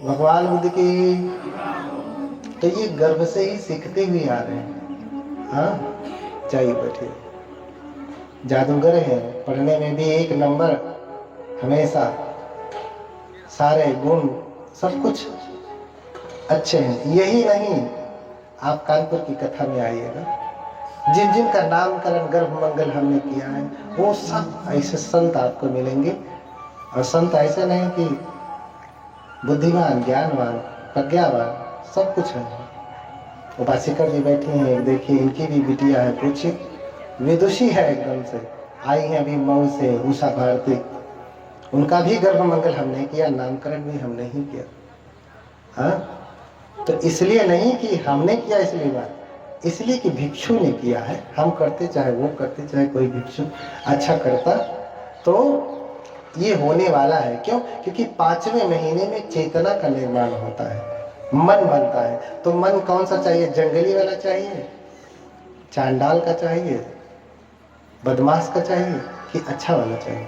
भगवान बुद्ध की। तो ये गर्भ से ही सीखते हुए आ रहे हैं। हाँ, चाहिए बैठिए। जादूगर है, पढ़ने में भी 1 नंबर हमेशा, सारे गुण सब कुछ अच्छे हैं। यही नहीं, आप कानपुर की कथा में आइएगा, जिन जिन का नामकरण गर्भ मंगल हमने किया है वो सब ऐसे संत आपको मिलेंगे। और संत ऐसे नहीं कि बुद्धिमान, ज्ञानवान, प्रज्ञावान, सब कुछ है। उपासिका जी बैठी हैं, एक देखिए, इनकी भी बिटिया है, पूछिए, विदुषी है एकदम से, आई है अभी मऊ से, उषा भारती। उनका भी गर्भ मंगल हमने किया, नामकरण भी हमने ही किया। हाँ, तो इसलिए नहीं कि हमने किया इसलिए बात, इसलिए कि भिक्षु ने किया है। हम करते चाहे वो करते, चाहे कोई भिक्षु अच्छा करता, तो ये होने वाला है। क्यों? क्योंकि 5वें महीने में चेतना का निर्माण होता है, मन बनता है। तो मन कौन सा चाहिए? जंगली वाला चाहिए, चांडाल का चाहिए, बदमाश का चाहिए, कि अच्छा वाला चाहिए?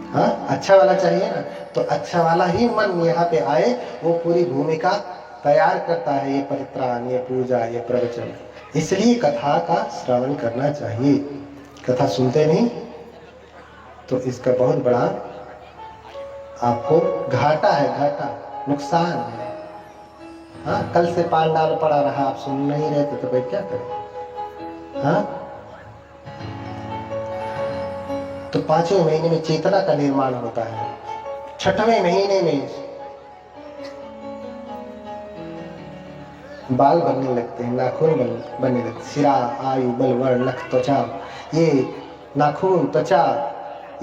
हाँ, अच्छा वाला चाहिए ना। तो अच्छा वाला ही मन यहाँ पे आए, वो पूरी भूमिका तैयार करता है। ये परित्राण, ये पूजा, ये प्रवचन, इसलिए कथा का श्रवण करना चाहिए। कथा सुनते नहीं तो इसका बहुत बड़ा आपको घाटा है, घाटा, नुकसान है। हाँ, कल से पांडाल पड़ा रहा, आप सुन नहीं रहे थे तो भाई क्या करें? हाँ, तो 5वें महीने में चेतना का निर्माण होता है। 6वें महीने में बाल बनने लगते हैं, नाखून बनने लगते हैं, सिरा, आयु, बल, वर्ण, नख, त्वचा, ये नाखून, त्वचा,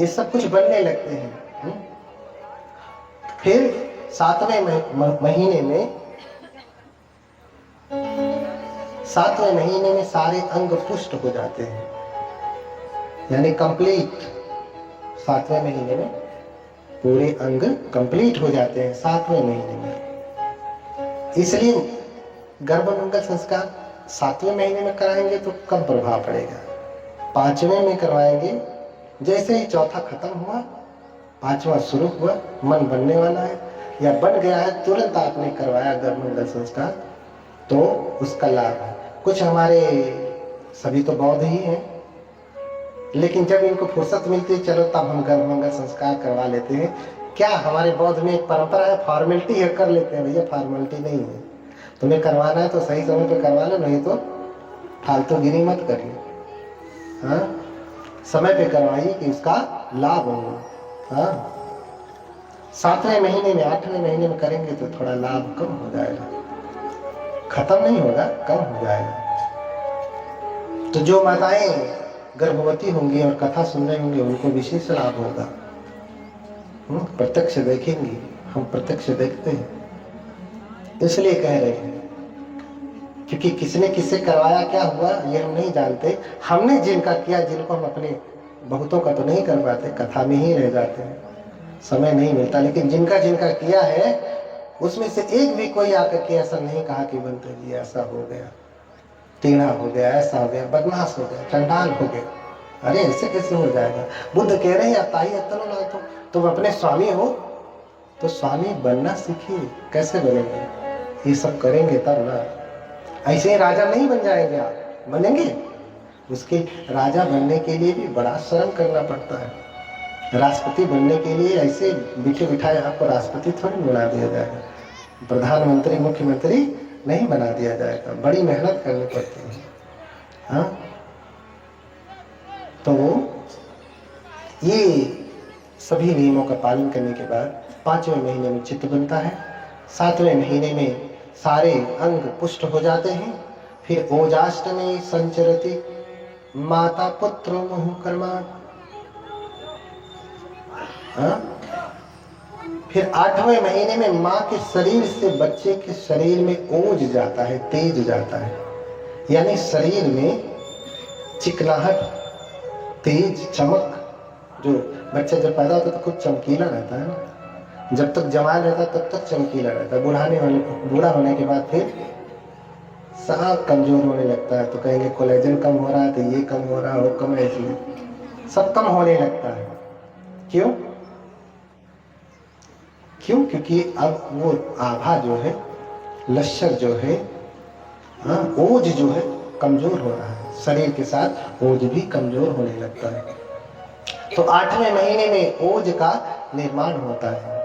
ये सब कुछ बनने लगते हैं। फिर 7वें महीने में सारे अंग पुष्ट हो जाते हैं, यानी कंप्लीट। 7वें महीने में पूरे अंग कंप्लीट हो जाते हैं 7वें महीने में। इसलिए गर्भ मंगल संस्कार 7वें महीने में कराएंगे तो कम प्रभाव पड़ेगा। 5वें में करवाएंगे, जैसे ही चौथा खत्म हुआ, 5वां शुरू हुआ, मन बनने वाला है या बन गया है, तुरंत आपने करवाया गर्भ मंगल संस्कार, तो उसका लाभ है। कुछ हमारे, सभी तो बौद्ध ही हैं, लेकिन जब इनको फुर्सत मिलती है, चलो तब हम गर्भ मंगल संस्कार करवा लेते हैं। क्या हमारे बौद्ध में एक परंपरा है, फॉर्मेलिटी है, कर लेते हैं। भैया फॉर्मेलिटी नहीं है, तुम्हें करवाना है तो सही समय पे करवा लो, नहीं तो फालतू गिरी मत करिए। हाँ, समय पे करवाइए कि उसका लाभ हो। हाँ, 7वें महीने में, 8वें महीने में करेंगे तो थोड़ा लाभ कम हो जाएगा, खत्म नहीं होगा, कम हो जाएगा। तो जो माताएं गर्भवती होंगी और कथा सुन रहे होंगे, उनको विशेष लाभ होगा। प्रत्यक्ष देखेंगी, हम प्रत्यक्ष देखते हैं, इसलिए कह रहे हैं। क्योंकि किसने किससे करवाया, क्या हुआ, ये हम नहीं जानते। हमने जिनका किया, जिनको हम अपने, बहुतों का तो नहीं कर पाते, कथा में ही रह जाते हैं, समय नहीं मिलता। लेकिन जिनका जिनका किया है, उसमें से एक भी कोई आकर के ऐसा नहीं कहा कि बनते जी ऐसा हो गया, टेढ़ा हो गया, ऐसा हो गया, बदमाश हो गया, चंडाल हो गया। अरे ऐसे कैसे हो जाएगा? बुद्ध कह रहे हैं, ताई अतनो ना, तो तुम अपने स्वामी हो तो स्वामी बनना सीखिए। कैसे बनेंगे? ये सब करेंगे तब ना। ऐसे ही राजा नहीं बन जाएंगे आप, बनेंगे। उसके राजा बनने के लिए भी बड़ा श्रम करना पड़ता है। राष्ट्रपति बनने के लिए ऐसे बिठे बिठाए आपको राष्ट्रपति थोड़ी बना दिया जाएगा, प्रधानमंत्री, मुख्यमंत्री नहीं बना दिया जाएगा, बड़ी मेहनत करनी पड़ती है। हाँ, तो ये सभी नियमों का पालन करने के बाद 5वें महीने में चित्त बनता है। 7वें महीने में सारे अंग पुष्ट हो जाते हैं। फिर ओजाष्टमी संचरति माता पुत्र मुहु कर्मा। फिर 8वें महीने में माँ के शरीर से बच्चे के शरीर में ओज जाता है, तेज जाता है, यानी शरीर में चिकनाहट, तेज, चमक। जो बच्चा जब पैदा होता है तो कुछ चमकीला रहता है ना, जब तक जवान रहता है तब तक चमकीला रहता है। बूढ़ा होने के बाद फिर सब कमजोर होने लगता है। तो कहेंगे कोलेजन कम हो रहा है, तो ये कम हो रहा है, वो कम है, इसलिए सब कम होने लगता है। क्यों? क्यों? क्योंकि अब वो आभा जो है, लश्कर जो है, ओज जो है कमजोर हो रहा है, शरीर के साथ ओज भी कमजोर होने लगता है। तो 8वें महीने में ओज का निर्माण होता है।